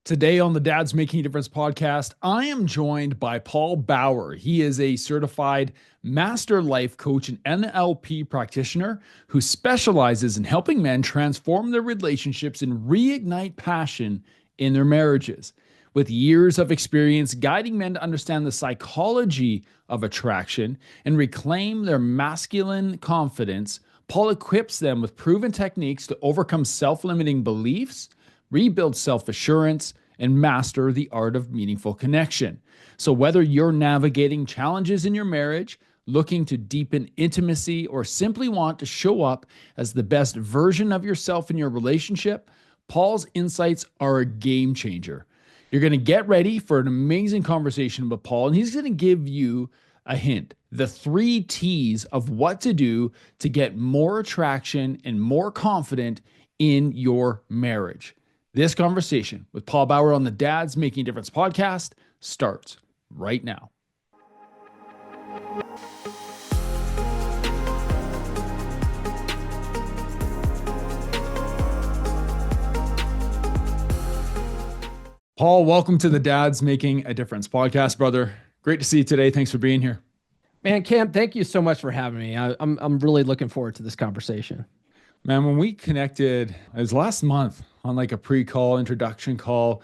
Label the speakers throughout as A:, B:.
A: Today on the Dad's Making a Difference podcast, I am joined by Paul Bauer. He is a certified master life coach and NLP practitioner who specializes in helping men transform their relationships and reignite passion in their marriages. With years of experience guiding men to understand the psychology of attraction and reclaim their masculine confidence, Paul equips them with proven techniques to overcome self-limiting beliefs, rebuild self-assurance, and master the art of meaningful connection. So whether you're navigating challenges in your marriage, looking to deepen intimacy, or simply want to show up as the best version of yourself in your relationship, Paul's insights are a game changer. You're going to get ready for an amazing conversation with Paul, and he's going to give you a hint, the 3 T's of what to do to get more attraction and more confident in your marriage. This conversation with Paul Bauer on the Dad's Making a Difference podcast starts right now. Paul, welcome to the Dad's Making a Difference podcast, brother. Great to see you today. Thanks for being here.
B: Man, Cam, thank you so much for having me. I'm really looking forward to this conversation.
A: Man, when we connected, it was last month on like a pre-call, introduction call,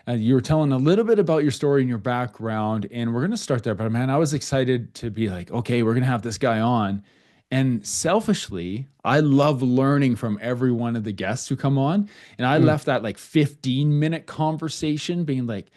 A: you were telling a little bit about your story and your background, and we're going to start there. But man, I was excited to be like, okay, we're going to have this guy on. And selfishly, I love learning from every one of the guests who come on. And I left that like 15-minute conversation being like,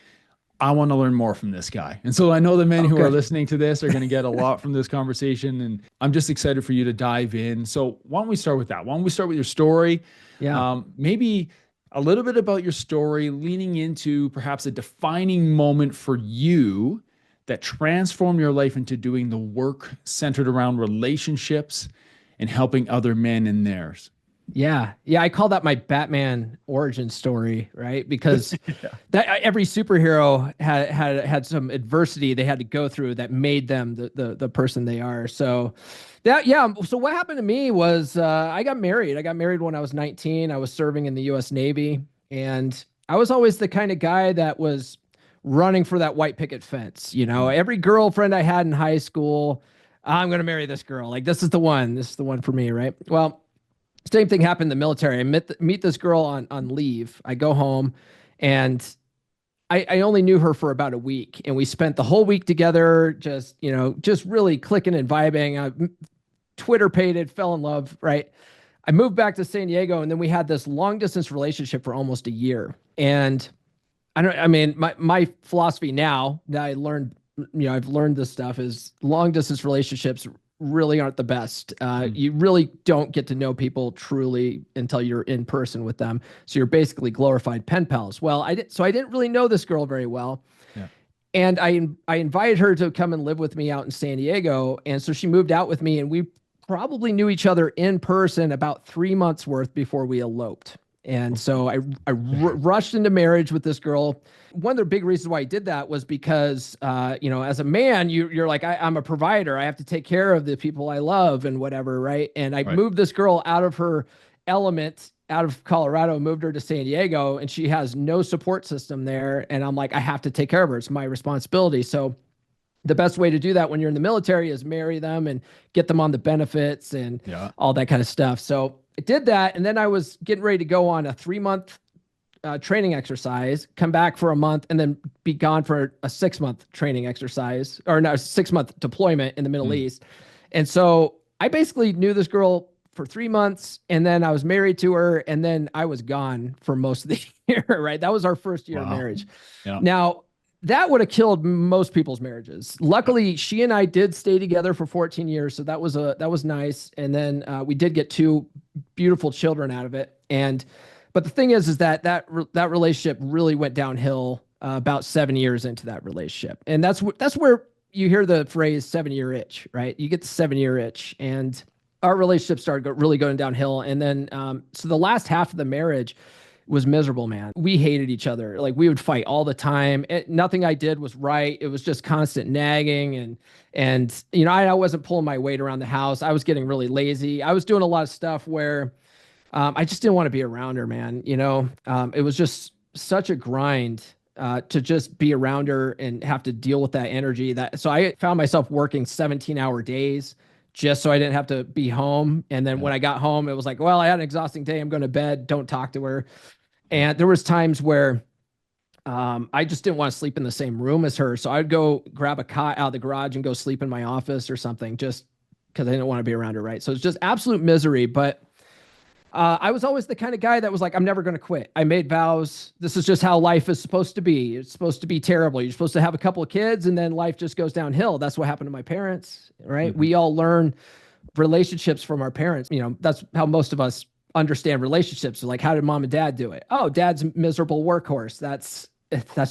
A: I want to learn more from this guy. And so I know the men who are listening to this are going to get a lot from this conversation. And I'm just excited for you to dive in. So why don't we start with that? Why don't we start with your story?
B: Yeah.
A: Maybe a little bit about your story, leaning into perhaps a defining moment for you that transformed your life into doing the work centered around relationships and helping other men in theirs.
B: Yeah. I call that my Batman origin story, right? Because that every superhero had some adversity they had to go through that made them the person they are. So So what happened to me was I got married. I got married when I was 19. I was serving in the U.S. Navy, and I was always the kind of guy that was running for that white picket fence. You know, every girlfriend I had in high school, I'm going to marry this girl. Like, this is the one. This is the one for me, right? Well, same thing happened in the military. I meet this girl on leave. I go home, and I only knew her for about a week, and we spent the whole week together, just really clicking and vibing. I Twitter pated, fell in love, right? I moved back to San Diego, and then we had this long distance relationship for almost a year. And my philosophy now that I learned, I've learned this stuff, is long distance relationships really aren't the best. You really don't get to know people truly until you're in person with them. So you're basically glorified pen pals. Well, I didn't really know this girl very well. Yeah. And I invited her to come and live with me out in San Diego. And so she moved out with me, and we probably knew each other in person about 3 months worth before we eloped. And so I rushed into marriage with this girl. One of the big reasons why I did that was because, as a man, you're like, I'm a provider. I have to take care of the people I love and whatever, right? And I moved this girl out of her element, out of Colorado, moved her to San Diego, and she has no support system there. And I'm like, I have to take care of her. It's my responsibility. So the best way to do that when you're in the military is marry them and get them on the benefits and all that kind of stuff. So I did that. And then I was getting ready to go on a 3-month training exercise, come back for a month, and then be gone for a 6-month training exercise, or no, 6-month deployment in the Middle East. And so I basically knew this girl for 3 months, and then I was married to her, and then I was gone for most of the year, right? That was our first year of marriage. Yeah. Now, that would have killed most people's marriages. Luckily, she and I did stay together for 14 years. So that was nice. And then we did get 2 beautiful children out of it. But the thing is that relationship really went downhill about 7 years into that relationship. And that's where you hear the phrase 7-year itch, right? You get the 7-year itch, and our relationship started really going downhill. And then, so the last half of the marriage was miserable, man. We hated each other. Like, we would fight all the time. Nothing I did was right. It was just constant nagging. And I wasn't pulling my weight around the house. I was getting really lazy. I was doing a lot of stuff where I just didn't want to be around her, man. It was just such a grind to just be around her and have to deal with that energy. So I found myself working 17-hour days just so I didn't have to be home. And then when I got home, it was like, well, I had an exhausting day. I'm going to bed. Don't talk to her. And there was times where I just didn't want to sleep in the same room as her. So I'd go grab a cot out of the garage and go sleep in my office or something, just because I didn't want to be around her. Right. So it's just absolute misery. But I was always the kind of guy that was like, I'm never going to quit. I made vows. This is just how life is supposed to be. It's supposed to be terrible. You're supposed to have a couple of kids and then life just goes downhill. That's what happened to my parents, right? Mm-hmm. We all learn relationships from our parents. You know, that's how most of us understand relationships. Like, how did mom and dad do it? Oh, dad's a miserable workhorse. That's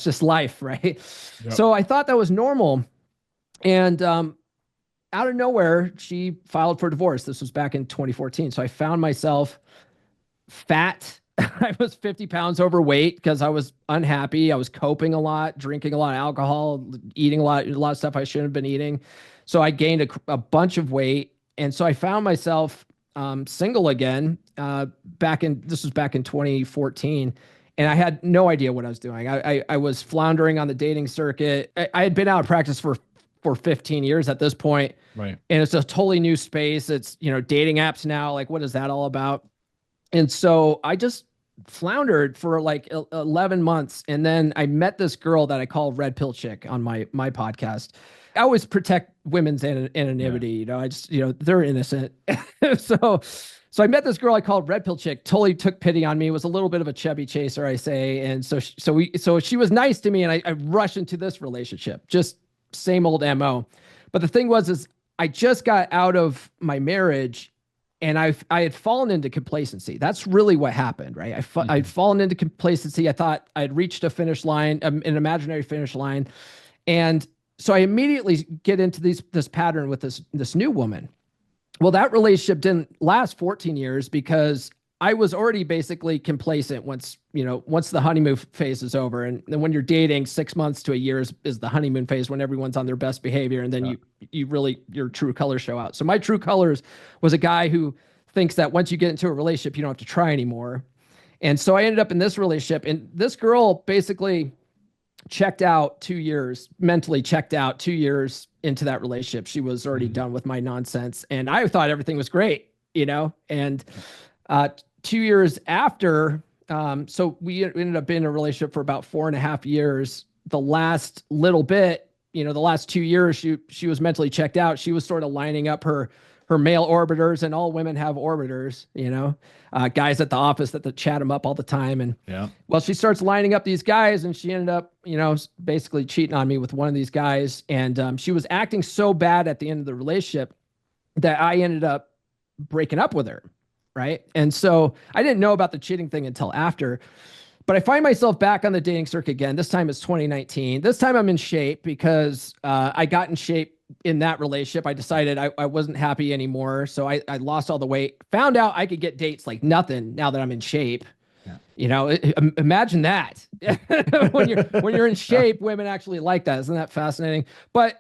B: just life, right? Yep. So I thought that was normal. And out of nowhere, she filed for divorce. This was back in 2014. So I found myself fat. I was 50 pounds overweight because I was unhappy. I was coping a lot, drinking a lot of alcohol, eating a lot of stuff I shouldn't have been eating. So I gained a bunch of weight. And so I found myself single again this was back in 2014. And I had no idea what I was doing. I was floundering on the dating circuit. I had been out of practice for 15 years at this point.
A: Right.
B: And it's a totally new space. It's, dating apps now. Like, what is that all about? And so I just floundered for like 11 months. And then I met this girl that I call Red Pill Chick on my podcast. I always protect women's anonymity.
A: Yeah.
B: I just, they're innocent. So I met this girl I called Red Pill Chick, totally took pity on me, was a little bit of a chubby chaser, I say. And so she was nice to me, and I rushed into this relationship, just same old MO. But the thing was I just got out of my marriage, and I had fallen into complacency. That's really what happened, right? I'd fallen into complacency. I thought I'd reached a finish line, an imaginary finish line. And so I immediately get into this pattern with this new woman. Well, that relationship didn't last 14 years because I was already basically complacent once the honeymoon phase is over. And then when you're dating, 6 months to a year is the honeymoon phase, when everyone's on their best behavior. And then your true colors show out. So my true colors was a guy who thinks that once you get into a relationship, you don't have to try anymore. And so I ended up in this relationship, and this girl basically checked out 2 years, mentally checked out 2 years into that relationship. She was already done with my nonsense. And I thought everything was great, and 2 years after, so we ended up being in a relationship for about 4.5 years. The last little bit, the last 2 years, she was mentally checked out. She was sort of lining up her male orbiters, and all women have orbiters, guys at the office that chat them up all the time. And well, she starts lining up these guys, and she ended up, basically cheating on me with one of these guys. And she was acting so bad at the end of the relationship that I ended up breaking up with her. Right. And so I didn't know about the cheating thing until after, but I find myself back on the dating circuit again. This time it's 2019. This time I'm in shape because I got in shape in that relationship. I decided I wasn't happy anymore. So I lost all the weight, found out I could get dates like nothing now that I'm in shape. Yeah. Imagine that. when you're in shape, women actually like that. Isn't that fascinating? But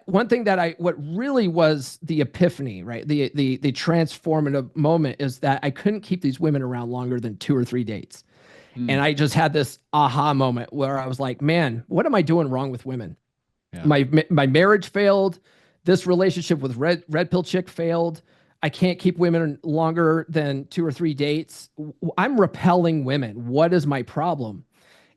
B: one thing that what really was the epiphany, right? The transformative moment is that I couldn't keep these women around longer than 2 or 3 dates. And I just had this aha moment where I was like, man, what am I doing wrong with women? Yeah. My marriage failed. This relationship with Red Pill Chick failed. I can't keep women longer than 2 or 3 dates. I'm repelling women. What is my problem?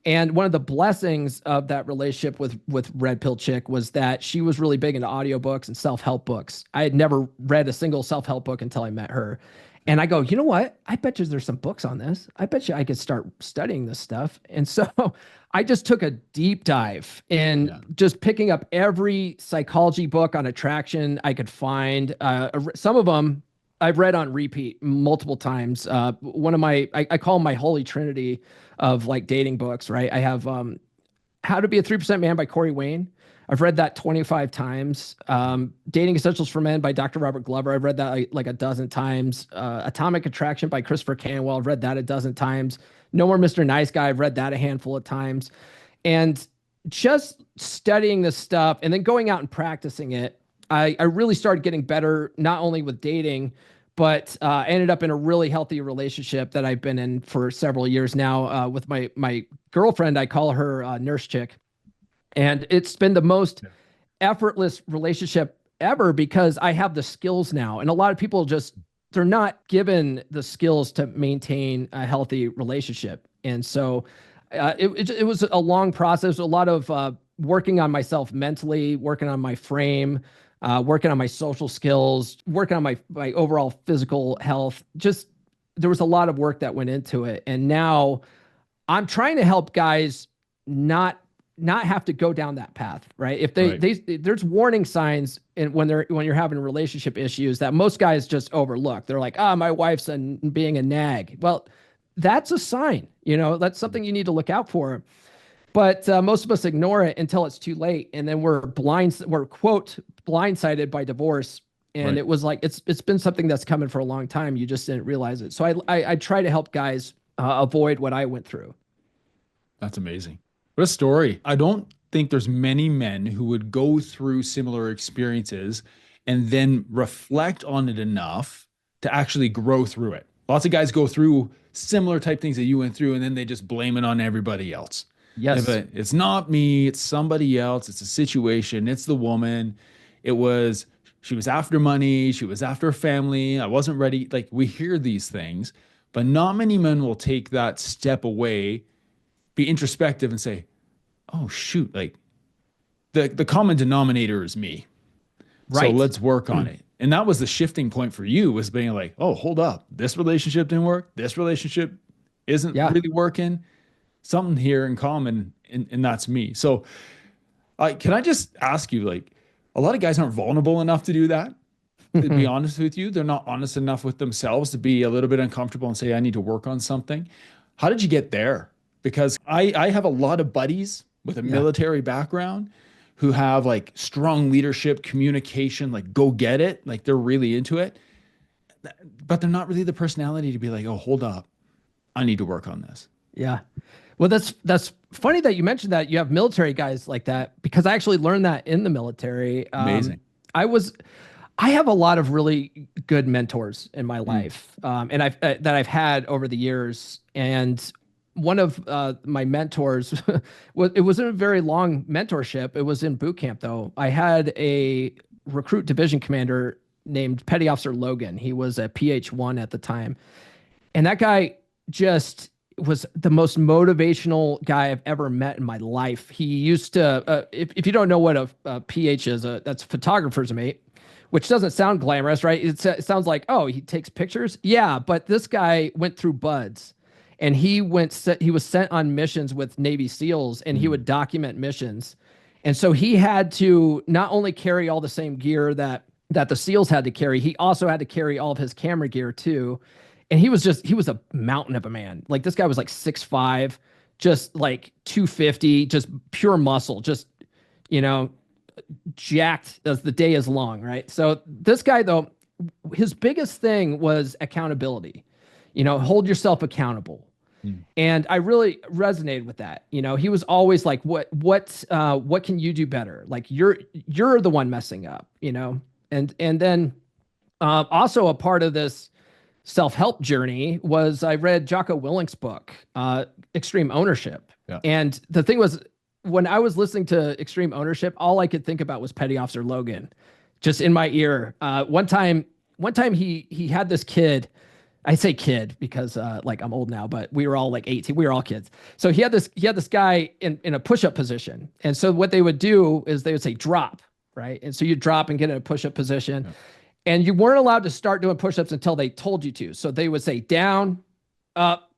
B: And one of the blessings of that relationship with Red Pill Chick was that she was really big into audiobooks and self-help books. I had never read a single self-help book until I met her. And I go, you know what? I bet you there's some books on this. I bet you I could start studying this stuff. And so I just took a deep dive in just picking up every psychology book on attraction I could find. Some of them I've read on repeat multiple times. One of I call them my holy trinity of like dating books, right? I have How to Be a 3% Man by Corey Wayne. I've read that 25 times. Dating Essentials for Men by Dr. Robert Glover. I've read that like a dozen times. Atomic Attraction by Christopher Canwell. I've read that a dozen times. No More Mr. Nice Guy. I've read that a handful of times. And just studying this stuff and then going out and practicing it, I really started getting better, not only with dating, But I ended up in a really healthy relationship that I've been in for several years now with my girlfriend. I call her Nurse Chick, and it's been the most effortless relationship ever because I have the skills now. And a lot of people just, they're not given the skills to maintain a healthy relationship. And so it was a long process, a lot of working on myself mentally, working on my frame, working on my social skills, working on my overall physical health. Just there was a lot of work that went into it. And now I'm trying to help guys not have to go down that path, right? If there's warning signs when you're having relationship issues that most guys just overlook. They're like, my wife's being a nag. Well, that's a sign, that's something you need to look out for. But most of us ignore it until it's too late, and then we're quote blindsided by divorce. And it was like it's been something that's coming for a long time. You just didn't realize it. So I try to help guys avoid what I went through.
A: That's amazing. What a story. I don't think there's many men who would go through similar experiences and then reflect on it enough to actually grow through it. Lots of guys go through similar type things that you went through, and then they just blame it on everybody else.
B: Yes.
A: But it's not me, it's somebody else, it's a situation, it's the woman. She was after money, she was after family, I wasn't ready. Like, we hear these things, but not many men will take that step away, be introspective and say, oh shoot, like the common denominator is me. Right. So let's work on it. And that was the shifting point for you, was being like, oh, hold up. This relationship didn't work. This relationship isn't really working. Something here in common, and that's me. So can I just ask you, like, a lot of guys aren't vulnerable enough to do that. To be honest with you, they're not honest enough with themselves to be a little bit uncomfortable and say, I need to work on something. How did you get there? Because I have a lot of buddies with a military background who have like strong leadership, communication, like go get it. Like they're really into it, but they're not really the personality to be like, oh, hold up, I need to work on this.
B: Yeah. Well, that's funny that you mentioned that you have military guys like that, because I actually learned that in the military.
A: Amazing.
B: I have a lot of really good mentors in my life, and I've had over the years. And one of my mentors it wasn't a very long mentorship. It was in boot camp though. I had a recruit division commander named Petty Officer Logan. He was a PH-1 at the time. And that guy just was the most motivational guy I've ever met in my life. He used to, if you don't know what a PH is, that's a photographer's mate, which doesn't sound glamorous, right? It sounds like, oh, he takes pictures. Yeah, but this guy went through BUD/S, and he was sent on missions with Navy SEALs, and he would document missions. And so he had to not only carry all the same gear that the SEALs had to carry, he also had to carry all of his camera gear too. And he was a mountain of a man. Like, this guy was like 6'5", just like 250, just pure muscle, just, jacked as the day is long, right? So this guy, though, his biggest thing was accountability. Hold yourself accountable. And I really resonated with that. He was always like, what can you do better? Like, you're the one messing up, and then also a part of this self-help journey was I read Jocko Willink's book, Extreme Ownership. Yeah. And the thing was, when I was listening to Extreme Ownership, all I could think about was Petty Officer Logan, just in my ear. One time he had this kid. I say kid because like I'm old now, but we were all like 18. We were all kids. So he had this guy in a push-up position. And so what they would do is they would say drop, right? And so you drop and get in a push-up position. Yeah. And you weren't allowed to start doing push-ups until they told you to. So they would say down, up,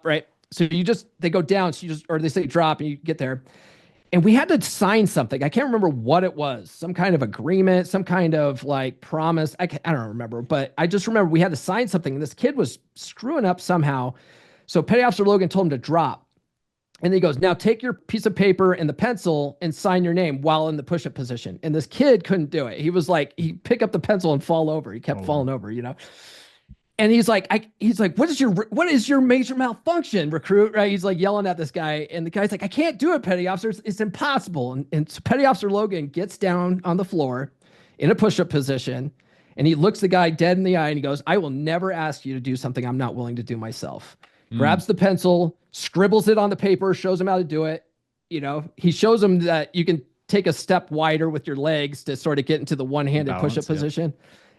B: right? So they go down. So or they say drop and you get there. And we had to sign something. I can't remember what it was. Some kind of agreement, some kind of like promise. I don't remember, but I just remember we had to sign something. And this kid was screwing up somehow. So Petty Officer Logan told him to drop. And he goes, now take your piece of paper and the pencil and sign your name while in the push-up position. And this kid couldn't do it. He was like, he'd pick up the pencil and fall over. He kept falling over, And he's like, what is your major malfunction, recruit? Right? He's like yelling at this guy. And the guy's like, I can't do it, Petty Officer. It's impossible. And so Petty Officer Logan gets down on the floor in a push-up position. And he looks the guy dead in the eye and he goes, I will never ask you to do something I'm not willing to do myself. Grabs the pencil, scribbles it on the paper, shows him how to do it. He shows him that you can take a step wider with your legs to sort of get into the one-handed push-up position. And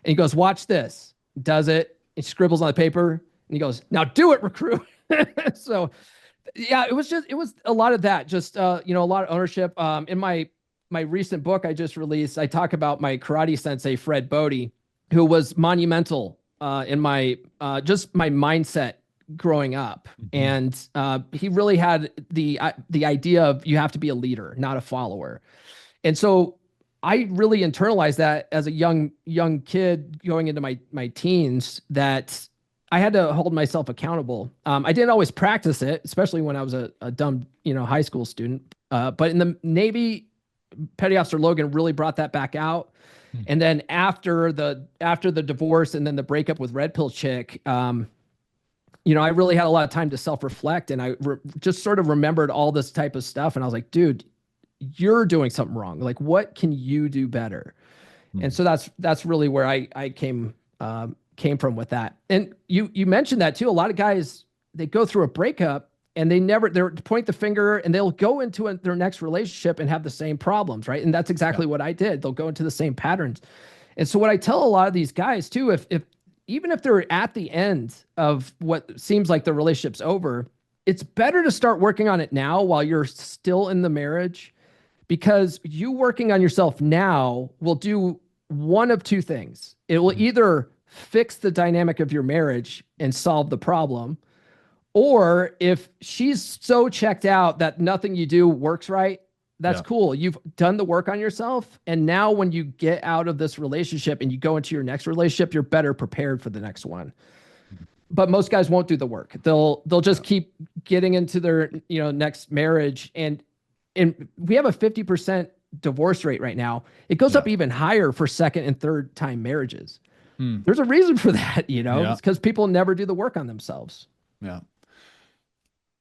B: he goes, watch this. Does it. He scribbles on the paper and he goes, now do it, recruit. So yeah, it was a lot of that, just, a lot of ownership. In my recent book I just released, I talk about my karate sensei, Fred Bodie, who was monumental in my mindset growing up. And he really had the idea of you have to be a leader, not a follower. And so I really internalized that as a young kid going into my teens, that I had to hold myself accountable. I didn't always practice it, especially when I was a dumb, high school student. But in the Navy, Petty Officer Logan really brought that back out. And then after the divorce and then the breakup with Red Pill Chick, I really had a lot of time to self-reflect, and I just sort of remembered all this type of stuff. And I was like, dude, you're doing something wrong. Like, what can you do better? And so that's really where I came from with that. And you mentioned that too. A lot of guys, they go through a breakup and they point the finger and they'll go into their next relationship and have the same problems, right? And that's exactly what I did. They'll go into the same patterns. And so what I tell a lot of these guys too, if even if they're at the end of what seems like the relationship's over, it's better to start working on it now while you're still in the marriage, because you working on yourself now will do one of two things. It will either fix the dynamic of your marriage and solve the problem, or if she's so checked out that nothing you do works right, that's cool. You've done the work on yourself. And now when you get out of this relationship and you go into your next relationship, you're better prepared for the next one. But most guys won't do the work. They'll just keep getting into their, next marriage. And we have a 50% divorce rate right now. It goes up even higher for second and third time marriages. There's a reason for that, It's because people never do the work on themselves.
A: Yeah.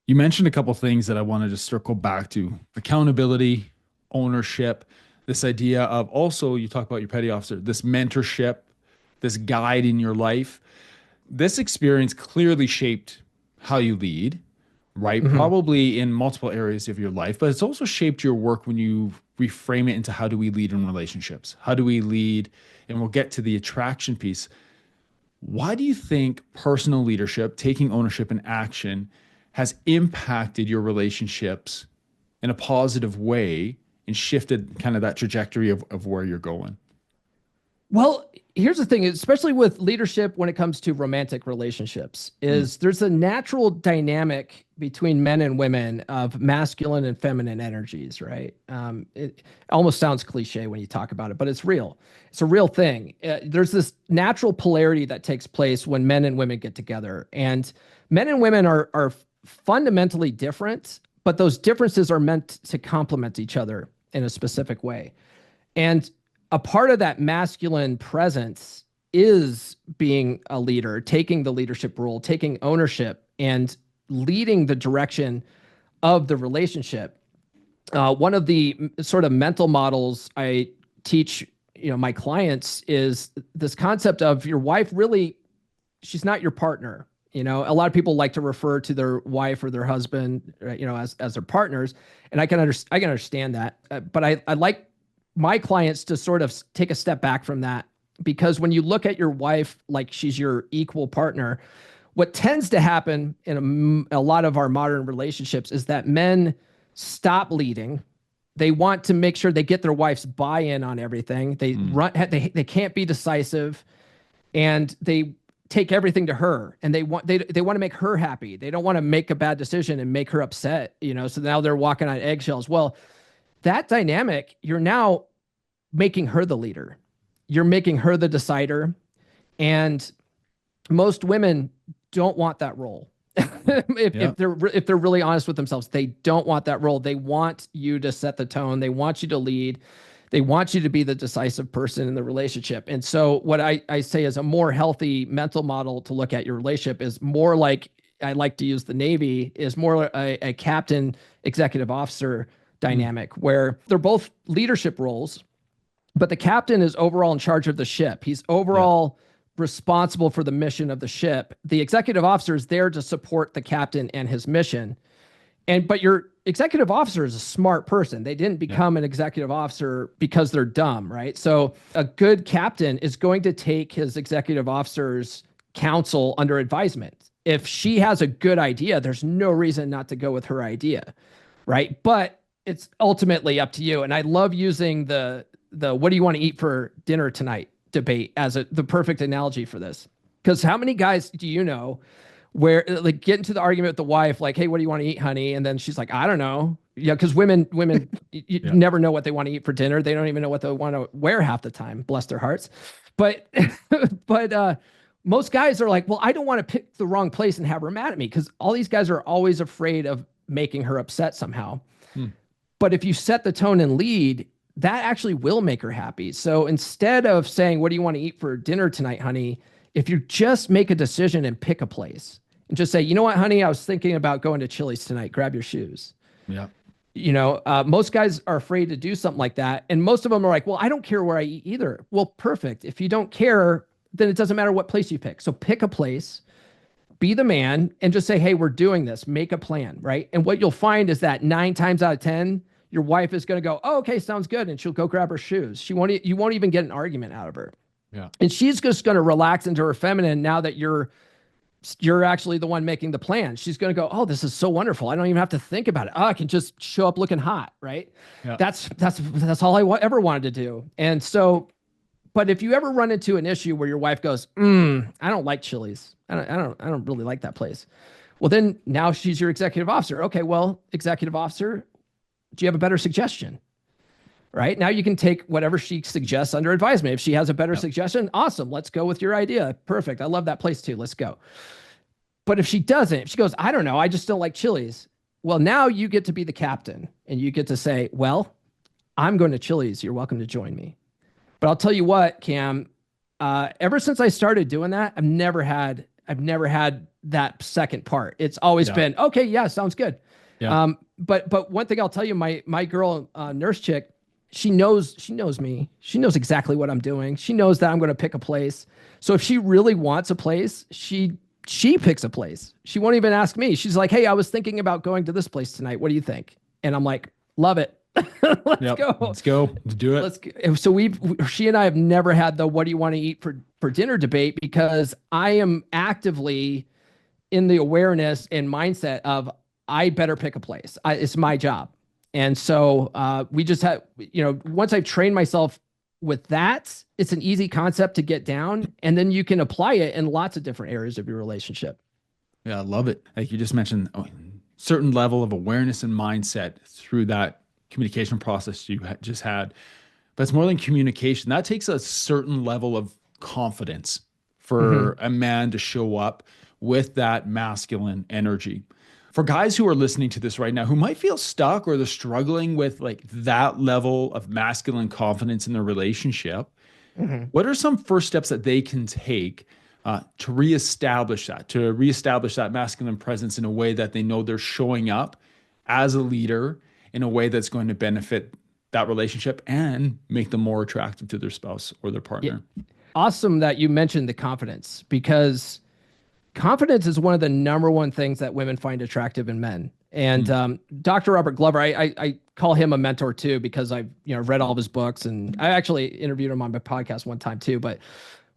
A: You mentioned a couple of things that I want to just circle back to: accountability, ownership, this idea of, also you talk about your petty officer, this mentorship, this guide in your life. This experience clearly shaped how you lead, right? Probably in multiple areas of your life, but it's also shaped your work when you reframe it into how do we lead in relationships? How do we lead? And we'll get to the attraction piece. Why do you think personal leadership, taking ownership and action, has impacted your relationships in a positive way and shifted kind of that trajectory of where you're going?
B: Well, here's the thing, especially with leadership when it comes to romantic relationships, is there's a natural dynamic between men and women of masculine and feminine energies, right? It almost sounds cliche when you talk about it, but it's real. It's a real thing. There's this natural polarity that takes place when men and women get together. And men and women are fundamentally different, but those differences are meant to complement each other in a specific way. And a part of that masculine presence is being a leader, taking the leadership role, taking ownership, and leading the direction of the relationship. One of the sort of mental models I teach, my clients, is this concept of your wife really, she's not your partner. A lot of people like to refer to their wife or their husband, as their partners, and I can understand that. But I like my clients to sort of take a step back from that, because when you look at your wife like she's your equal partner, what tends to happen in a lot of our modern relationships is that men stop leading. They want to make sure they get their wife's buy-in on everything. They they can't be decisive, and they take everything to her, and they want to make her happy. They don't want to make a bad decision and make her upset, so now they're walking on eggshells. Well, that dynamic, you're now making her the leader. You're making her the decider. And most women don't want that role. If they're really honest with themselves, they don't want that role. They want you to set the tone. They want you to lead. They want you to be the decisive person in the relationship. And so what I say is a more healthy mental model to look at your relationship is more like, I like to use the Navy, is more a captain, executive officer dynamic, where they're both leadership roles, but the captain is overall in charge of the ship. He's overall responsible for the mission of the ship. The executive officer is there to support the captain and his mission. But your executive officer is a smart person. They didn't become an executive officer because they're dumb, right? So a good captain is going to take his executive officer's counsel under advisement. If she has a good idea, there's no reason not to go with her idea, right? But it's ultimately up to you. And I love using the what do you want to eat for dinner tonight debate as the perfect analogy for this. Because how many guys do you know where like get into the argument with the wife, like, hey, what do you want to eat, honey? And then she's like, I don't know. Yeah, because women you never know what they want to eat for dinner. They don't even know what they want to wear half the time, bless their hearts. But most guys are like, well, I don't want to pick the wrong place and have her mad at me, because all these guys are always afraid of making her upset somehow. But if you set the tone and lead, that actually will make her happy. So instead of saying, what do you want to eat for dinner tonight, honey? If you just make a decision and pick a place and just say, you know what, honey, I was thinking about going to Chili's tonight. Grab your shoes.
A: Yeah.
B: You know, most guys are afraid to do something like that. And most of them are like, well, I don't care where I eat either. Well, perfect. If you don't care, then it doesn't matter what place you pick. So pick a place, be the man, and just say, hey, we're doing this. Make a plan, right? And what you'll find is that 9 times out of 10, your wife is going to go, oh, okay, sounds good. And she'll go grab her shoes. You won't even get an argument out of her.
A: Yeah.
B: And she's just going to relax into her feminine now that you're actually the one making the plan. She's going to go, oh, this is so wonderful. I don't even have to think about it. Oh, I can just show up looking hot, right? Yeah. That's all I ever wanted to do. And so, but if you ever run into an issue where your wife goes, I don't like Chili's. I don't really like that place. Well, then now she's your executive officer. Okay, well, executive officer, do you have a better suggestion? Right now you can take whatever she suggests under advisement. If she has a better suggestion, awesome. Let's go with your idea. Perfect. I love that place too. Let's go. But if she doesn't, if she goes, I don't know, I just don't like Chili's. Well, now you get to be the captain and you get to say, well, I'm going to Chili's. You're welcome to join me. But I'll tell you what, Cam, ever since I started doing that, I've never had that second part. It's always been, okay, yeah, sounds good. Yeah. But one thing I'll tell you, my girl, nurse chick, she knows me. She knows exactly what I'm doing. She knows that I'm going to pick a place. So if she really wants a place, she picks a place. She won't even ask me. She's like, hey, I was thinking about going to this place tonight. What do you think? And I'm like, love it. Let's go.
A: Let's go. Let's do it.
B: So she and I have never had the what do you want to eat for dinner debate, because I am actively in the awareness and mindset of I better pick a place. It's my job. And so we just have, once I've trained myself with that, it's an easy concept to get down, and then you can apply it in lots of different areas of your relationship.
A: Yeah, I love it. Like you just mentioned, certain level of awareness and mindset through that communication process you just had. But it's more than communication. That takes a certain level of confidence for a man to show up with that masculine energy. For guys who are listening to this right now, who might feel stuck or they're struggling with like that level of masculine confidence in their relationship, what are some first steps that they can take to reestablish that masculine presence in a way that they know they're showing up as a leader in a way that's going to benefit that relationship and make them more attractive to their spouse or their partner?
B: Yeah. Awesome that you mentioned the confidence, because confidence is one of the number one things that women find attractive in men. And Dr. Robert Glover, I call him a mentor too, because I've read all of his books, and I actually interviewed him on my podcast one time too. But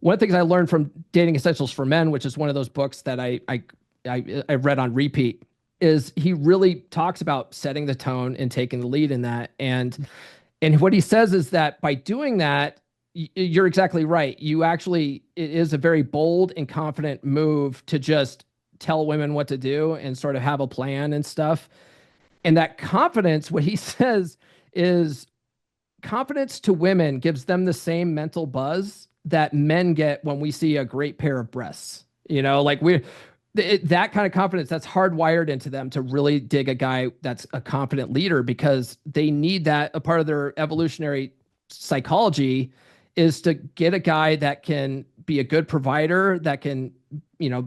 B: one of the things I learned from Dating Essentials for Men, which is one of those books that I read on repeat, is he really talks about setting the tone and taking the lead in that. And what he says is that by doing that, you're exactly right. It is a very bold and confident move to just tell women what to do and sort of have a plan and stuff. And that confidence, what he says is confidence to women gives them the same mental buzz that men get when we see a great pair of breasts. That kind of confidence, that's hardwired into them to really dig a guy that's a confident leader, because they need that. A part of their evolutionary psychology is to get a guy that can be a good provider, that can,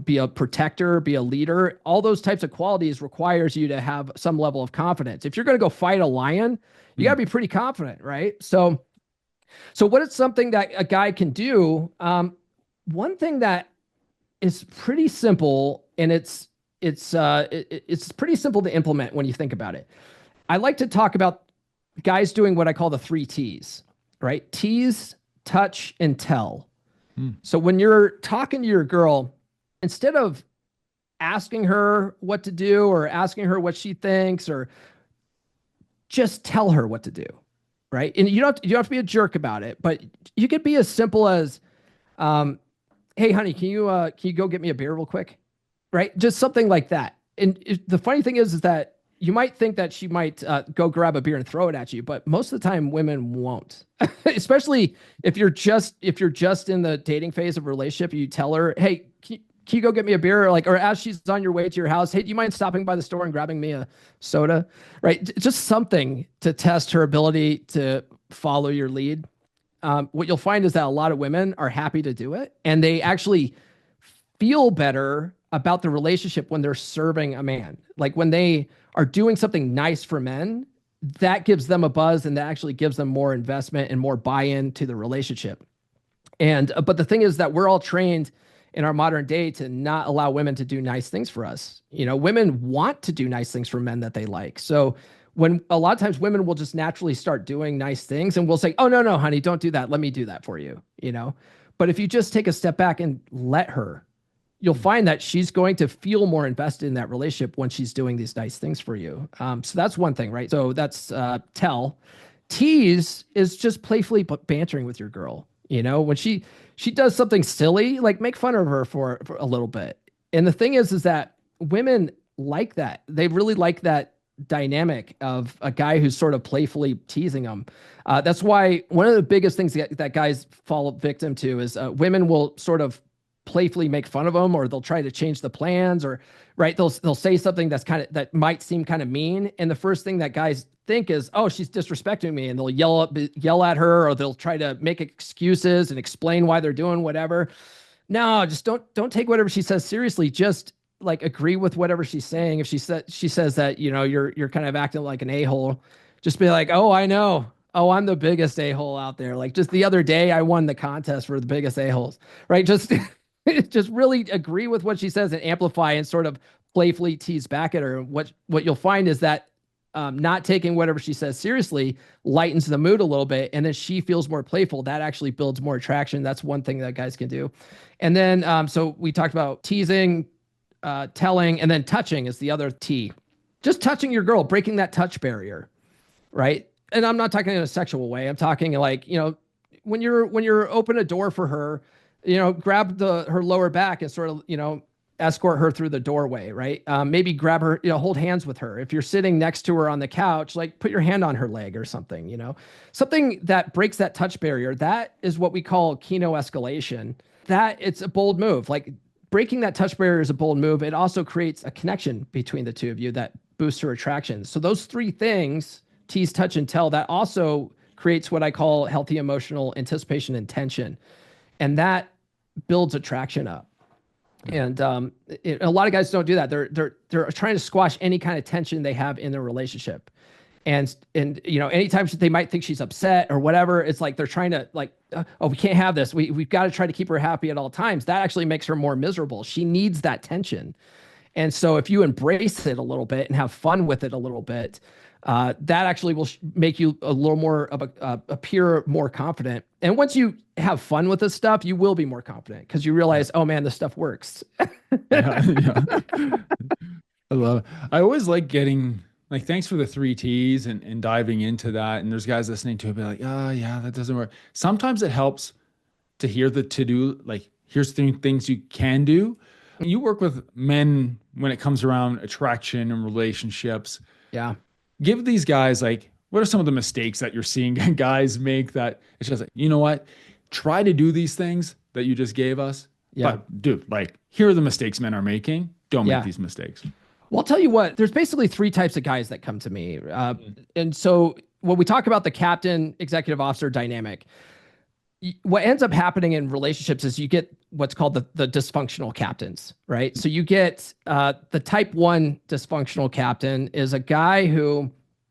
B: be a protector, be a leader. All those types of qualities requires you to have some level of confidence. If you're going to go fight a lion, you got to be pretty confident, right? So So what is something that a guy can do? One thing that is pretty simple, and it's pretty simple to implement when you think about it. I like to talk about guys doing what I call the 3 T's, right? Tease, touch, and tell. So when you're talking to your girl, instead of asking her what to do or asking her what she thinks, or just tell her what to do, right? And you don't have to be a jerk about it, but you could be as simple as, "Hey, honey, can you go get me a beer real quick?" Right? Just something like that. And the funny thing is that you might think that she might go grab a beer and throw it at you, but most of the time women won't. Especially if you're just in the dating phase of a relationship, you tell her, "Hey, can you go get me a beer?" Or as she's on your way to your house, "Hey, do you mind stopping by the store and grabbing me a soda?" Right? Just something to test her ability to follow your lead. What you'll find is that a lot of women are happy to do it, and they actually feel better about the relationship when they're serving a man. Like when they are doing something nice for men, that gives them a buzz, and that actually gives them more investment and more buy-in to the relationship. And but the thing is that we're all trained in our modern day to not allow women to do nice things for us. Women want to do nice things for men that they like. So when a lot of times women will just naturally start doing nice things, and we'll say, "Oh, no, no, honey, don't do that. Let me do that for you." But if you just take a step back and let her, you'll find that she's going to feel more invested in that relationship when she's doing these nice things for you. So that's one thing, right? So that's tell. Tease is just playfully bantering with your girl. When she does something silly, like make fun of her for a little bit. And the thing is that women like that. They really like that dynamic of a guy who's sort of playfully teasing them. That's why one of the biggest things that guys fall victim to is women will sort of playfully make fun of them, or they'll try to change the plans, or right, they'll say something that might seem kind of mean, and the first thing that guys think is, "Oh, she's disrespecting me," and they'll yell at her, or they'll try to make excuses and explain why they're doing whatever. No, just don't take whatever she says seriously. Just like agree with whatever she's saying. If she says that you're kind of acting like an a-hole, just be like, "Oh, I know. Oh, I'm the biggest a-hole out there. Like just the other day, I won the contest for the biggest a-holes." Right? Just just really agree with what she says and amplify and sort of playfully tease back at her. What you'll find is that not taking whatever she says seriously lightens the mood a little bit, and then she feels more playful. That actually builds more attraction. That's one thing that guys can do. And then so we talked about teasing, telling, and then touching is the other T. Just touching your girl, breaking that touch barrier, right? And I'm not talking in a sexual way. I'm talking like, when you're open a door for her, grab her lower back and sort of, escort her through the doorway, right? Maybe grab her, hold hands with her. If you're sitting next to her on the couch, like put your hand on her leg or something, something that breaks that touch barrier. That is what we call kino escalation. That it's a bold move. Like breaking that touch barrier is a bold move. It also creates a connection between the two of you that boosts her attraction. So those 3 things, tease, touch, and tell, that also creates what I call healthy emotional anticipation and tension. And that builds attraction up. And a lot of guys don't do that. They're trying to squash any kind of tension they have in their relationship. And anytime they might think she's upset or whatever, it's like they're trying to like, "Oh, we can't have this. We've got to try to keep her happy at all times." That actually makes her more miserable. She needs that tension. And so if you embrace it a little bit and have fun with it a little bit, that actually will make you a little more of appear more confident. And once you have fun with this stuff, you will be more confident because you realize, "Oh man, this stuff works."
A: Yeah. I love it. I always like getting like, thanks for the 3 T's and diving into that. And there's guys listening to it be like, "Oh yeah, that doesn't work." Sometimes it helps to hear the to-do, like here's 3 things you can do. You work with men when it comes around attraction and relationships.
B: Yeah.
A: Give these guys like, what are some of the mistakes that you're seeing guys make that it's just like, you know what? Try to do these things that you just gave us.
B: Yeah.
A: But dude, like, here are the mistakes men are making. Don't make these mistakes.
B: Well, I'll tell you what, there's basically 3 types of guys that come to me. And so when we talk about the captain executive officer dynamic, what ends up happening in relationships is you get what's called the dysfunctional captains, right? So you get the type 1 dysfunctional captain is a guy who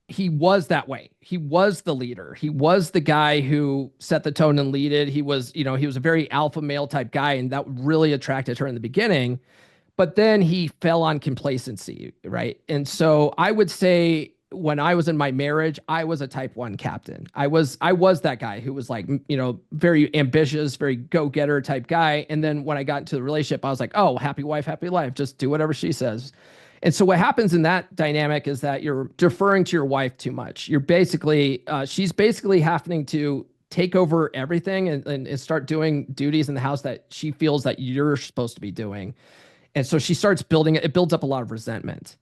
B: he was that way. He was the leader. He was the guy who set the tone and leaded. He was, you know, he was a very alpha male type guy, and that really attracted her in the beginning. But then he fell on complacency, right? And so I would say when I was in my marriage, I was a type 1 captain. I was that guy who was like, you know, very ambitious, very go-getter type guy. And then when I got into the relationship, I was like, oh, happy wife, happy life. Just do whatever she says. And so what happens in that dynamic is that you're deferring to your wife too much. You're basically, she's basically having to take over everything and start doing duties in the house that she feels that you're supposed to be doing. And so she starts building it. It builds up a lot of resentment,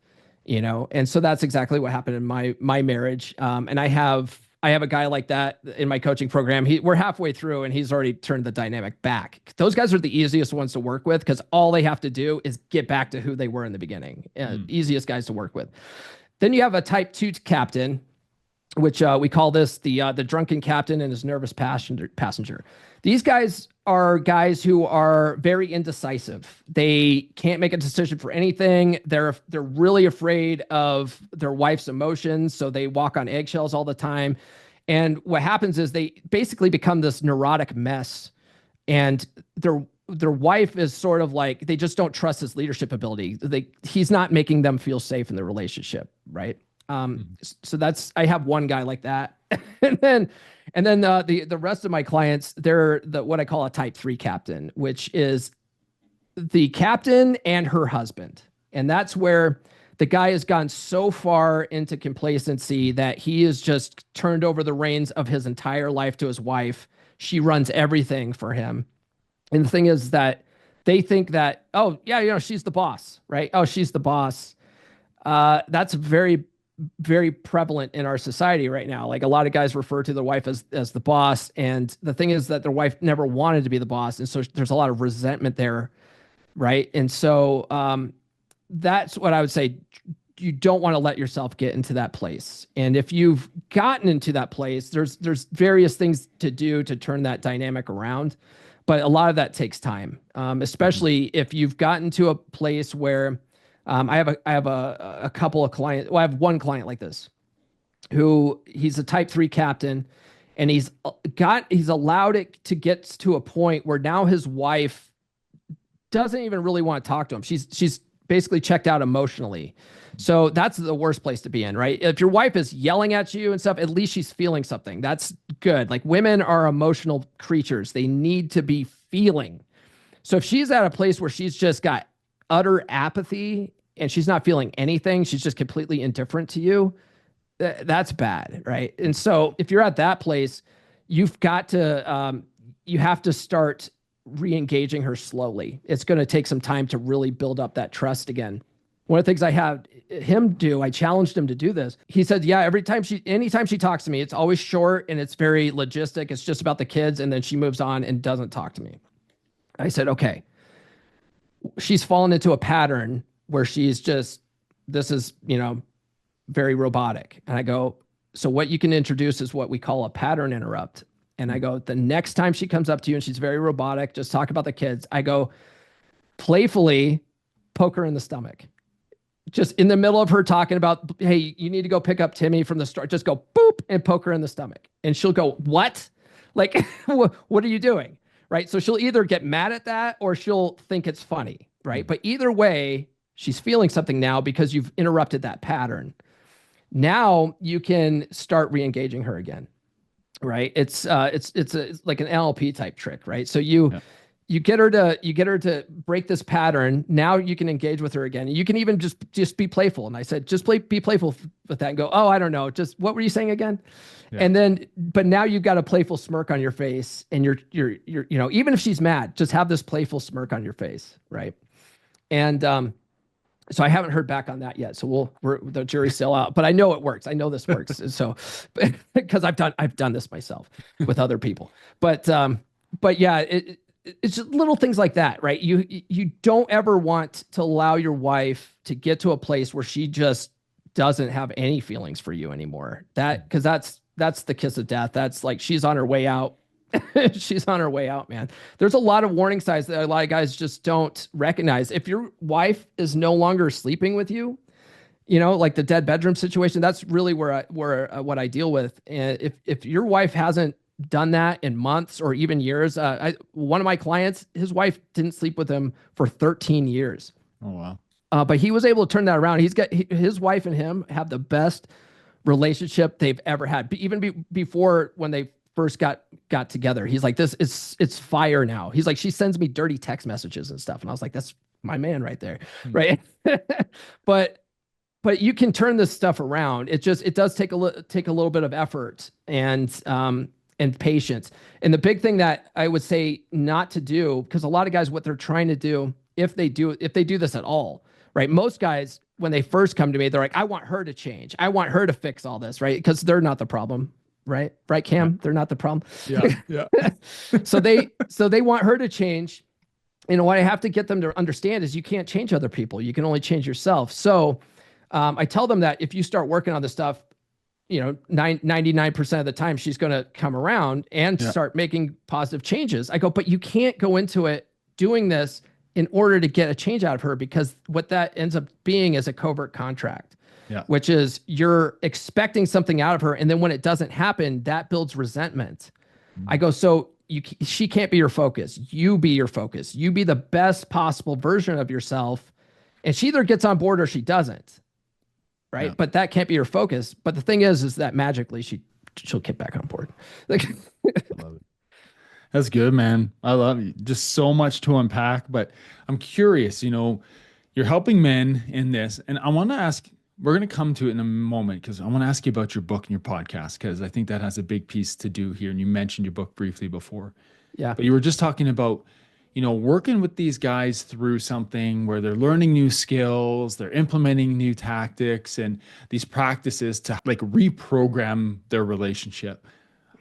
B: you know? And so that's exactly what happened in my marriage. And I have a guy like that in my coaching program. We're halfway through and he's already turned the dynamic back. Those guys are the easiest ones to work with because all they have to do is get back to who they were in the beginning. Easiest guys to work with. Then you have a type 2 captain, which we call this the drunken captain and his nervous passenger. These guys are guys who are very indecisive. They can't make a decision for anything. They're really afraid of their wife's emotions, so they walk on eggshells all the time. And what happens is they basically become this neurotic mess. And their wife is sort of like, they just don't trust his leadership ability. He's not making them feel safe in the relationship, right? So I have one guy like that. and then the rest of my clients, they're what I call a type 3 captain, which is the captain and her husband. And that's where the guy has gone so far into complacency that he has just turned over the reins of his entire life to his wife. She runs everything for him. And the thing is that they think that, oh yeah, you know, she's the boss, right? Oh, she's the boss. That's very, very prevalent in our society right now. Like a lot of guys refer to their wife as the boss. And the thing is that their wife never wanted to be the boss. And so there's a lot of resentment there. Right. And so that's what I would say. You don't want to let yourself get into that place. And if you've gotten into that place, there's various things to do to turn that dynamic around. But a lot of that takes time, especially if you've gotten to a place where I have a couple of clients. Well, I have one client like this who he's a type 3 captain, and he's allowed it to get to a point where now his wife doesn't even really want to talk to him. She's basically checked out emotionally. So that's the worst place to be in, right? If your wife is yelling at you and stuff, at least she's feeling something. That's good. Like women are emotional creatures. They need to be feeling. So if she's at a place where she's just got utter apathy and she's not feeling anything, she's just completely indifferent to you, that's bad, right? And so if you're at that place, you've got to, you have to start re-engaging her slowly. It's going to take some time to really build up that trust again. One of the things I had him do, I challenged him to do this. He said, yeah, anytime she talks to me, it's always short and it's very logistic. It's just about the kids. And then she moves on and doesn't talk to me. I said, okay, she's fallen into a pattern where she's just, this is, very robotic. And I go, so what you can introduce is what we call a pattern interrupt. And I go, the next time she comes up to you and she's very robotic, just talk about the kids. I go, playfully poke her in the stomach. Just in the middle of her talking about, hey, you need to go pick up Timmy from the store. Just go boop and poke her in the stomach. And she'll go, what? Like, what are you doing? Right. So she'll either get mad at that or she'll think it's funny. Right. But either way, she's feeling something now because you've interrupted that pattern. Now you can start re-engaging her again. Right. It's like an NLP type trick. Right. So you get her to break this pattern. Now you can engage with her again. You can even just be playful. And I said, just be playful with that and go, oh, I don't know. Just what were you saying again? Yeah. And then, but now you've got a playful smirk on your face and you're, even if she's mad, just have this playful smirk on your face. Right. And, so I haven't heard back on that yet. So the jury's still out, but I know it works. I know this works. So, because I've done this myself with other people, but yeah, it's just little things like that, right? You don't ever want to allow your wife to get to a place where she just doesn't have any feelings for you anymore. Because that's the kiss of death. That's like, she's on her way out. She's on her way out, man. There's a lot of warning signs that a lot of guys just don't recognize. If your wife is no longer sleeping with you, like the dead bedroom situation. That's really what I deal with. And if your wife hasn't done that in months or even years, one of my clients, his wife didn't sleep with him for 13 years.
A: Oh, wow.
B: But he was able to turn that around. His wife and him have the best relationship they've ever had. Even before when they first got together, he's like, it's fire now. He's like, she sends me dirty text messages and stuff. And I was like, that's my man right there. Right. But you can turn this stuff around. It does take a little bit of effort and patience. And the big thing that I would say not to do, because a lot of guys, what they're trying to do, if they do this at all, right? Most guys, when they first come to me, they're like, I want her to change. I want her to fix all this, right? Because they're not the problem, right? Right, Cam? Yeah. They're not the problem.
A: Yeah, yeah.
B: So they want her to change. What I have to get them to understand is you can't change other people. You can only change yourself. So I tell them that if you start working on this stuff, 99% of the time she's going to come around and start making positive changes. I go, but you can't go into it doing this in order to get a change out of her, because what that ends up being is a covert contract, which is you're expecting something out of her. And then when it doesn't happen, that builds resentment. Mm-hmm. I go, so she can't be your focus. You be your focus. You be the best possible version of yourself. And she either gets on board or she doesn't. Right. Yeah. But that can't be your focus. But the thing is that magically she'll get back on board. I
A: love it. That's good, man. I love you. Just so much to unpack, but I'm curious, you're helping men in this. And I want to ask, we're going to come to it in a moment, because I want to ask you about your book and your podcast, because I think that has a big piece to do here. And you mentioned your book briefly before. Yeah. But you were just talking about, working with these guys through something where they're learning new skills, they're implementing new tactics and these practices to reprogram their relationship.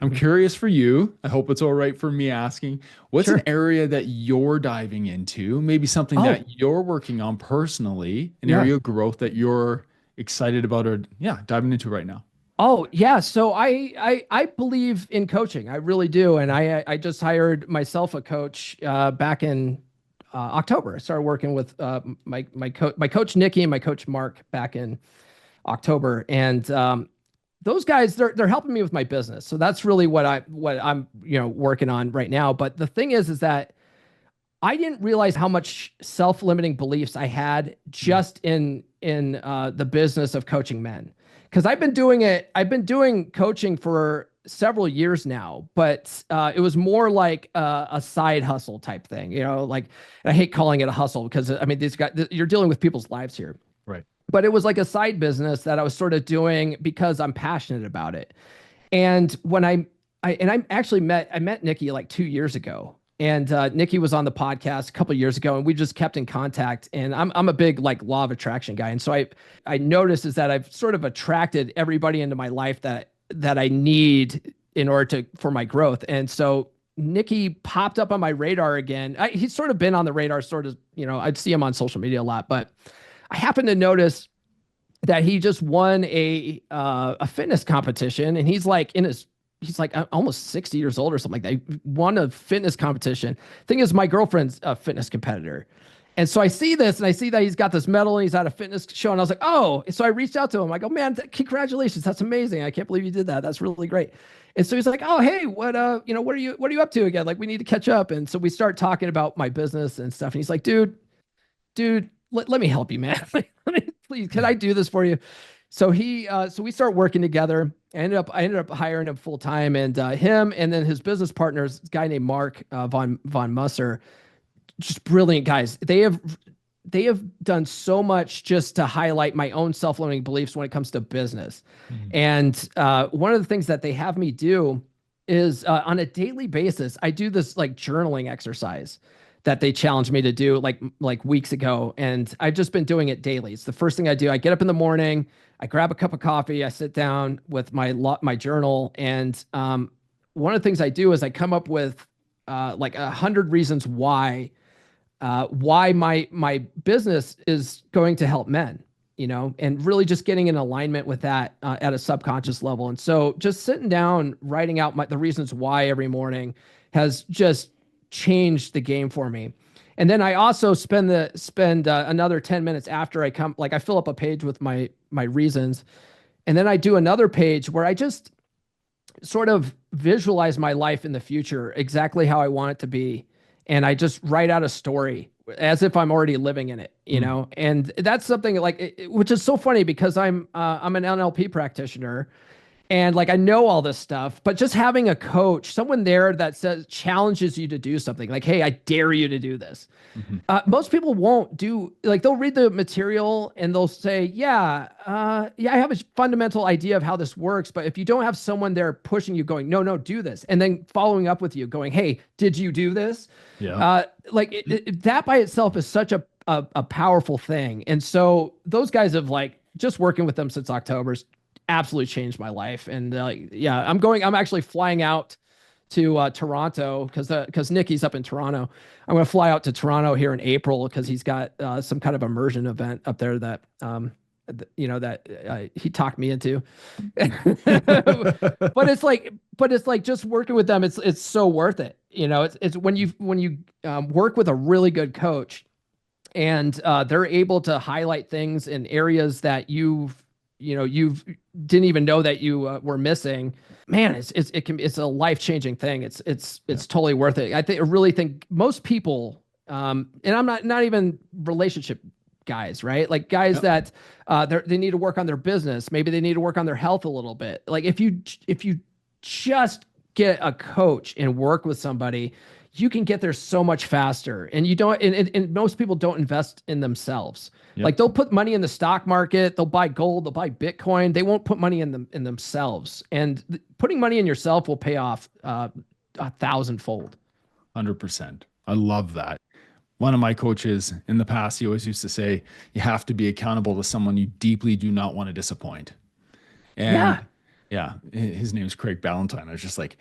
A: I'm curious for you. I hope it's all right for me asking, what's an area that you're diving into? Maybe something that you're working on personally, an area of growth that you're excited about or diving into right now.
B: Oh yeah. So I believe in coaching. I really do. And I just hired myself a coach back in October. I started working with my coach Nikki and my coach Mark back in October. And those guys, they're helping me with my business. So that's really what I'm working on right now. But the thing is that I didn't realize how much self-limiting beliefs I had just in the business of coaching men. Because I've been doing coaching for several years now, but it was more like a side hustle type thing, like, I hate calling it a hustle because these guys, you're dealing with people's lives here. Right. But it was like a side business that I was sort of doing because I'm passionate about it. And when I actually met Nikki like 2 years ago. And Nikki was on the podcast a couple of years ago, and we just kept in contact. And I'm a big law of attraction guy, and so I noticed is that I've sort of attracted everybody into my life that I need in order for my growth. And so Nikki popped up on my radar again. He's sort of been on the radar, sort of. I'd see him on social media a lot, but I happened to notice that he just won a fitness competition, and he's like almost 60 years old or something like that. He won a fitness competition. Thing is, my girlfriend's a fitness competitor. And so I see this and I see that he's got this medal and he's at a fitness show. And I was like, oh, so I reached out to him. I go, man, congratulations. That's amazing. I can't believe you did that. That's really great. And so he's like, oh, hey, what are you up to again? Like, we need to catch up. And so we start talking about my business and stuff. And he's like, dude, let me help you, man. Please, can I do this for you? So so we start working together. I ended up hiring him full time, and him and then his business partners, a guy named Mark von Musser, just brilliant guys. They have done so much just to highlight my own self-limiting beliefs when it comes to business. Mm-hmm. And one of the things that they have me do is on a daily basis, I do this journaling exercise that they challenged me to do like weeks ago. And I've just been doing it daily. It's the first thing I do. I get up in the morning, I grab a cup of coffee, I sit down with my journal. And one of the things I do is I come up with 100 reasons why my business is going to help men, and really just getting in alignment with that at a subconscious level. And so just sitting down, writing out the reasons why every morning has just changed the game for me. And then I also spend another 10 minutes after I come, like I fill up a page with my reasons. And then I do another page where I just sort of visualize my life in the future, exactly how I want it to be. And I just write out a story as if I'm already living in it, you know? And that's something like, which is so funny because I'm an NLP practitioner, and like I know all this stuff, but just having a coach, someone there that says challenges you to do something like, hey, I dare you to do this. Most people won't do, like they'll read the material and they'll say, yeah, I have a fundamental idea of how this works. But if you don't have someone there pushing you, going, no, do this, and then following up with you, going, hey, did you do this?
A: Yeah.
B: That by itself is such a powerful thing. And so those guys have like just working with them since October absolutely changed my life. And I'm actually flying out to Toronto because Nikki's up in Toronto. I'm going to fly out to Toronto here in April because he's got some kind of immersion event up there that he talked me into. but it's like just working with them. It's so worth it. You know, it's when you work with a really good coach and they're able to highlight things in areas that you didn't even know that you were missing. Man, it's a life-changing thing. It's totally worth it. I really think most people, and I'm not even relationship guys, right? Like guys that they need to work on their business. Maybe they need to work on their health a little bit. Like if you just get a coach and work with somebody, you can get there so much faster. And you don't, and most people don't invest in themselves. Yep. Like they'll put money in the stock market, they'll buy gold, they'll buy Bitcoin. They won't put money in themselves. And putting money in yourself will pay off 1,000-fold.
A: 100%. I love that. One of my coaches in the past, he always used to say, you have to be accountable to someone you deeply do not want to disappoint. And his name is Craig Ballantyne. I was just like,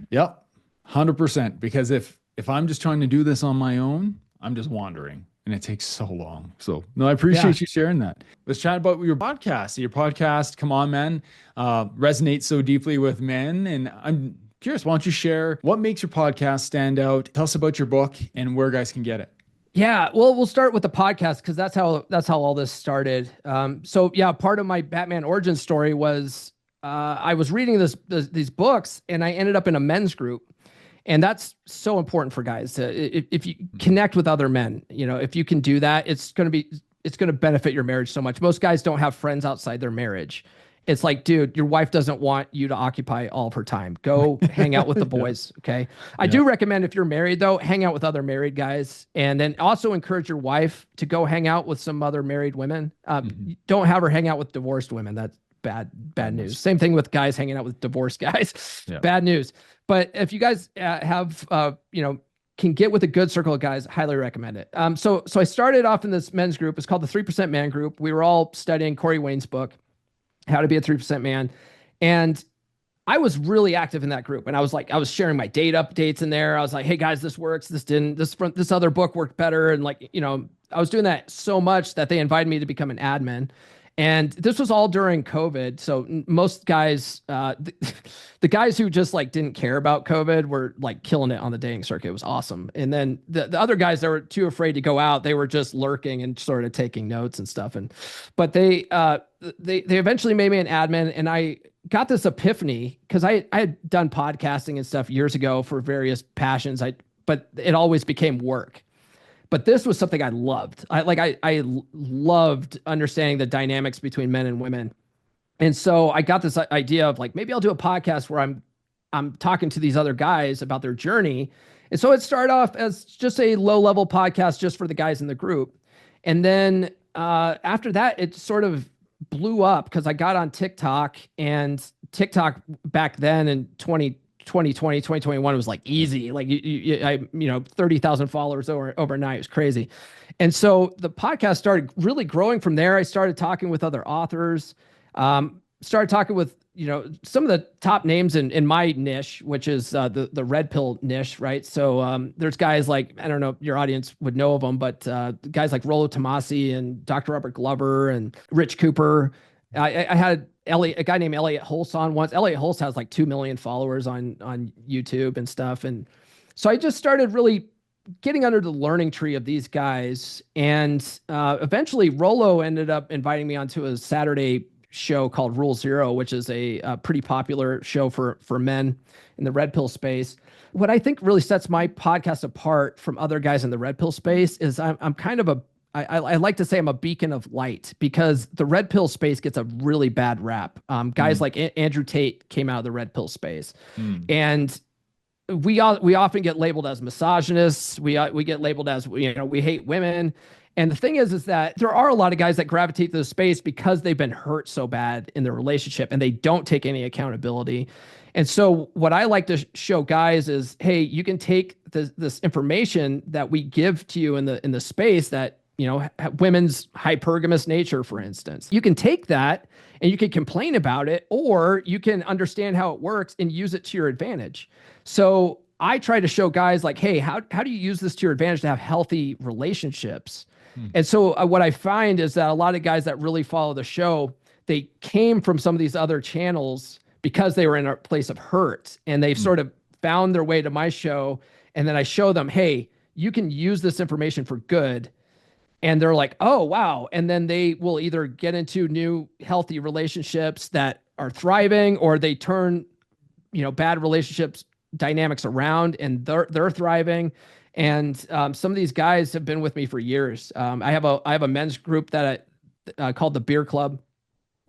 A: yep, 100%. Because if I'm just trying to do this on my own, I'm just wandering and it takes so long. So no, I appreciate you sharing that. Let's chat about your podcast. Your podcast, Come On Men, resonates so deeply with men. And I'm curious, why don't you share what makes your podcast stand out? Tell us about your book and where guys can get it.
B: Yeah, well, we'll start with the podcast because that's how all this started. Part of my Batman origin story was I was reading these books and I ended up in a men's group. And that's so important for guys if you connect with other men, if you can do that, it's going to benefit your marriage so much. Most guys don't have friends outside their marriage. It's like, dude, your wife doesn't want you to occupy all of her time. Go hang out with the boys. Okay. I do recommend if you're married though, hang out with other married guys, and then also encourage your wife to go hang out with some other married women. Don't have her hang out with divorced women. That's bad news. Same thing with guys hanging out with divorced guys. Bad news. But if you guys can get with a good circle of guys, highly recommend it. So I started off in this men's group. It's called the 3% Man Group. We were all studying Corey Wayne's book, How to Be a 3% Man. And I was really active in that group. And I was sharing my date updates in there. I was like, hey guys, this works. This didn't, this other book worked better. And I was doing that so much that they invited me to become an admin. And this was all during COVID. So most guys, the guys who just like didn't care about COVID were like killing it on the dating circuit. It was awesome. And then the other guys that were too afraid to go out, they were just lurking and sort of taking notes and stuff. But they eventually made me an admin, and I got this epiphany because I had done podcasting and stuff years ago for various passions. But it always became work. But this was something I loved. I loved understanding the dynamics between men and women. And so I got this idea of like, maybe I'll do a podcast where I'm talking to these other guys about their journey. And so it started off as just a low-level podcast just for the guys in the group. And then after that, it sort of blew up because I got on TikTok, and TikTok back then in 2021 was like easy. Like I 30,000 followers overnight. It was crazy. And so the podcast started really growing from there. I started talking with other authors, started talking with, some of the top names in my niche, which is the red pill niche. Right. So there's guys like, I don't know, your audience would know of them, but guys like Rollo Tomasi and Dr. Robert Glover and Rich Cooper. I had a guy named Elliot Hulse on once. Elliot Hulse has like 2 million followers on YouTube and stuff. And so I just started really getting under the learning tree of these guys. And eventually Rolo ended up inviting me onto a Saturday show called Rule Zero, which is a pretty popular show for men in the red pill space. What I think really sets my podcast apart from other guys in the red pill space is I'm kind of I like to say I'm a beacon of light, because the red pill space gets a really bad rap. Guys like Andrew Tate came out of the red pill space, and we often get labeled as misogynists. We get labeled as, we hate women. And the thing is that there are a lot of guys that gravitate to the space because they've been hurt so bad in their relationship and they don't take any accountability. And so what I like to show guys is, hey, you can take this information that we give to you in the space, that, women's hypergamous nature, for instance. You can take that and you can complain about it, or you can understand how it works and use it to your advantage. So I try to show guys like, hey, how do you use this to your advantage to have healthy relationships? And so what I find is that a lot of guys that really follow the show, they came from some of these other channels because they were in a place of hurt, and they've sort of found their way to my show. And then I show them, hey, you can use this information for good. And they're like, oh, wow. And then they will either get into new healthy relationships that are thriving, or they turn, bad relationships dynamics around and they're thriving. And some of these guys have been with me for years. I have a men's group that called the Beer Club,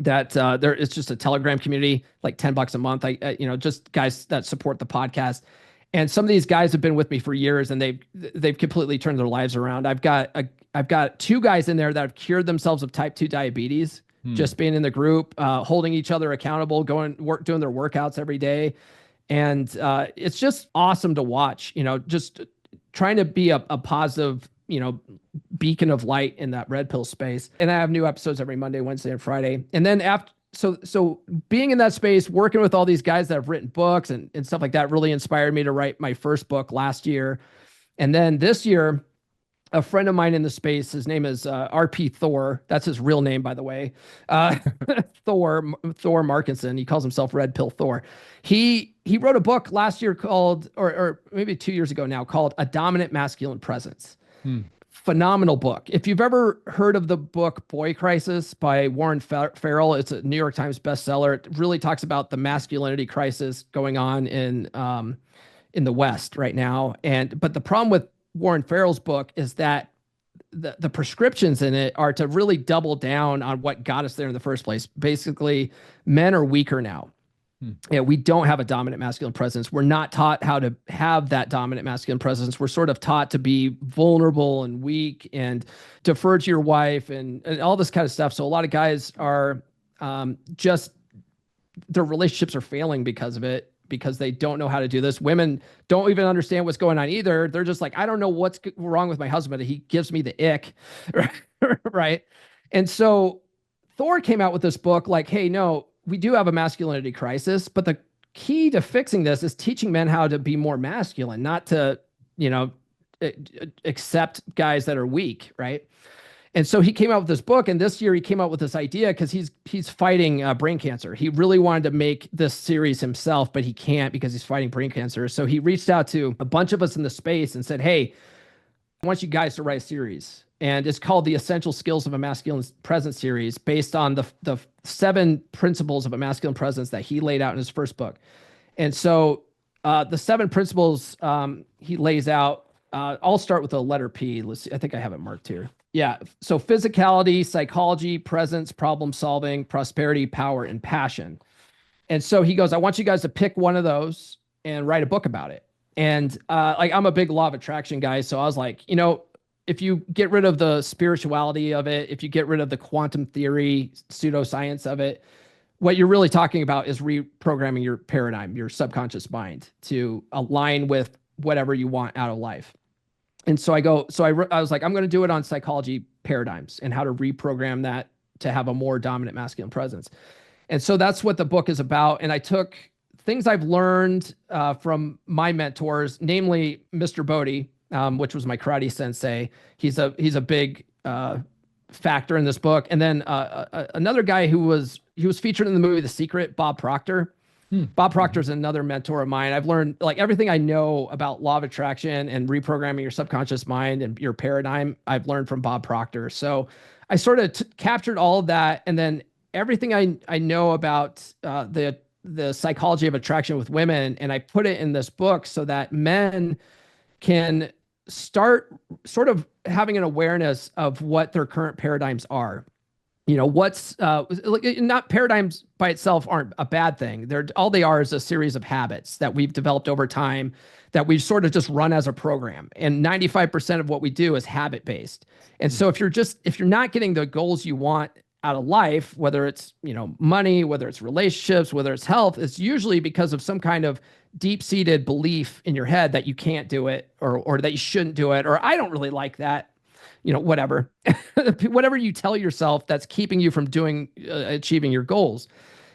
B: that it's just a Telegram community, like $10 a month. Just guys that support the podcast. And some of these guys have been with me for years, and they've completely turned their lives around. I've got 2 guys in there that have cured themselves of type 2 diabetes, just being in the group, holding each other accountable, doing their workouts every day. And it's just awesome to watch, just trying to be a positive, beacon of light in that red pill space. And I have new episodes every Monday, Wednesday, and Friday. And then so being in that space, working with all these guys that have written books and stuff like that, really inspired me to write my first book last year. And then this year, a friend of mine in the space, his name is RP Thor. That's his real name, by the way. Thor Markinson. He calls himself Red Pill Thor. He wrote a book last year called, or maybe 2 years ago now, called A Dominant Masculine Presence. Phenomenal book. If you've ever heard of the book Boy Crisis by Warren Farrell, it's a New York Times bestseller. It really talks about the masculinity crisis going on in the West right now. But the problem with Warren Farrell's book is that the prescriptions in it are to really double down on what got us there in the first place. Basically, men are weaker now. Yeah, we don't have a dominant masculine presence. We're not taught how to have that dominant masculine presence. We're sort of taught to be vulnerable and weak and defer to your wife and all this kind of stuff. So a lot of guys are just, their relationships are failing because of it, because they don't know how to do this. Women don't even understand what's going on either. They're just like, I don't know what's wrong with my husband. He gives me the ick, right? And so Thor came out with this book like, hey, no, we do have a masculinity crisis, but the key to fixing this is teaching men how to be more masculine, not to, accept guys that are weak, right? And so he came out with this book, and this year he came out with this idea because he's fighting brain cancer. He really wanted to make this series himself, but he can't because he's fighting brain cancer. So he reached out to a bunch of us in the space and said, hey, I want you guys to write a series. And it's called the Essential Skills of a Masculine Presence series, based on the 7 principles of a masculine presence that he laid out in his first book. And so the 7 principles he lays out, I'll start with the letter P. Let's see, I think I have it marked here. Yeah. So physicality, psychology, presence, problem solving, prosperity, power, and passion. And so he goes, I want you guys to pick one of those and write a book about it. And I'm a big law of attraction guy. So I was like, if you get rid of the spirituality of it, if you get rid of the quantum theory, pseudoscience of it, what you're really talking about is reprogramming your paradigm, your subconscious mind, to align with whatever you want out of life. And so I was like, I'm going to do it on psychology paradigms and how to reprogram that to have a more dominant masculine presence. And so that's what the book is about. And I took things I've learned from my mentors, namely Mr. Bodhi, which was my karate sensei. He's a big factor in this book. And then another guy he was featured in the movie The Secret, Bob Proctor. Bob Proctor is another mentor of mine. I've learned like everything I know about law of attraction and reprogramming your subconscious mind and your paradigm, I've learned from Bob Proctor. So I sort of captured all of that. And then everything I know about the psychology of attraction with women, and I put it in this book so that men can start sort of having an awareness of what their current paradigms are. You know, what's not paradigms by itself aren't a bad thing. They're all they are is a series of habits that we've developed over time that we've sort of just run as a program. And 95% of what we do is habit based. And so if you're not getting the goals you want out of life, whether it's, you know, money, whether it's relationships, whether it's health, it's usually because of some kind of deep-seated belief in your head that you can't do it or that you shouldn't do it, or I don't really like that, you know, whatever, whatever you tell yourself that's keeping you from doing, achieving your goals.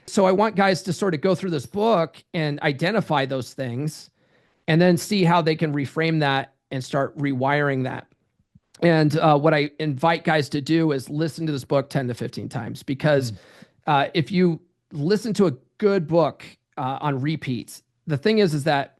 B: So I want guys to sort of go through this book and identify those things and then see how they can reframe that and start rewiring that. And what I invite guys to do is listen to this book 10 to 15 times, because if you listen to a good book on repeats, the thing is that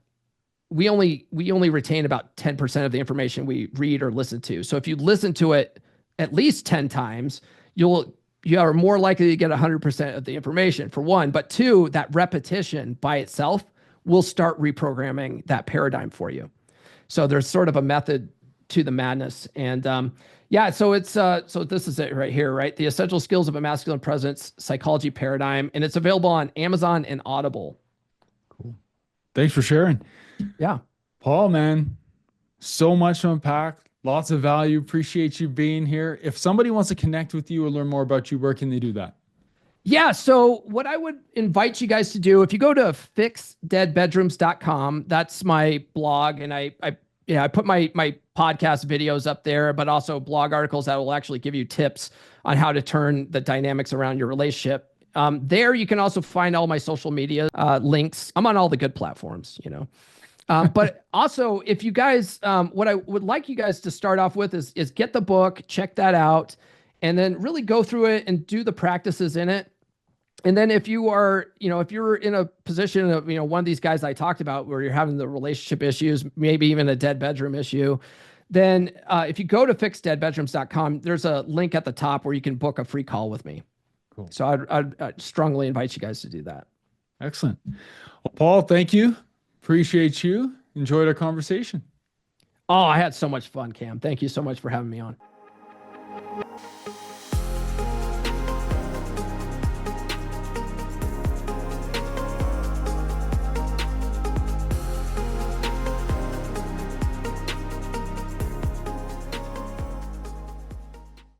B: we only retain about 10% of the information we read or listen to. So if you listen to it at least 10 times, you are more likely to get 100% of the information, for one. But two, that repetition by itself will start reprogramming that paradigm for you. So there's sort of a method to the madness. And yeah, so it's so this is it right here, right? The Essential Skills of a Masculine Presence Psychology Paradigm, and it's available on Amazon and Audible.
A: Cool. Thanks for sharing.
B: Yeah.
A: Paul, man, so much to unpack, lots of value. Appreciate you being here. If somebody wants to connect with you or learn more about you, where can they do that?
B: Yeah. So what I would invite you guys to do, if you go to fixdeadbedrooms.com, that's my blog. And I put my podcast videos up there, but also blog articles that will actually give you tips on how to turn the dynamics around your relationship. There you can also find all my social media links. I'm on all the good platforms, you know. But also, if you guys, what I would like you guys to start off with is get the book, check that out, and then really go through it and do the practices in it. And then if you are, you know, if you're in a position of, you know, one of these guys I talked about where you're having the relationship issues, maybe even a dead bedroom issue, then if you go to fixdeadbedrooms.com, there's a link at the top where you can book a free call with me. Cool. So I'd strongly invite you guys to do that.
A: Excellent. Well, Paul, thank you. Appreciate you. Enjoyed our conversation.
B: Oh, I had so much fun, Cam. Thank you so much for having me on.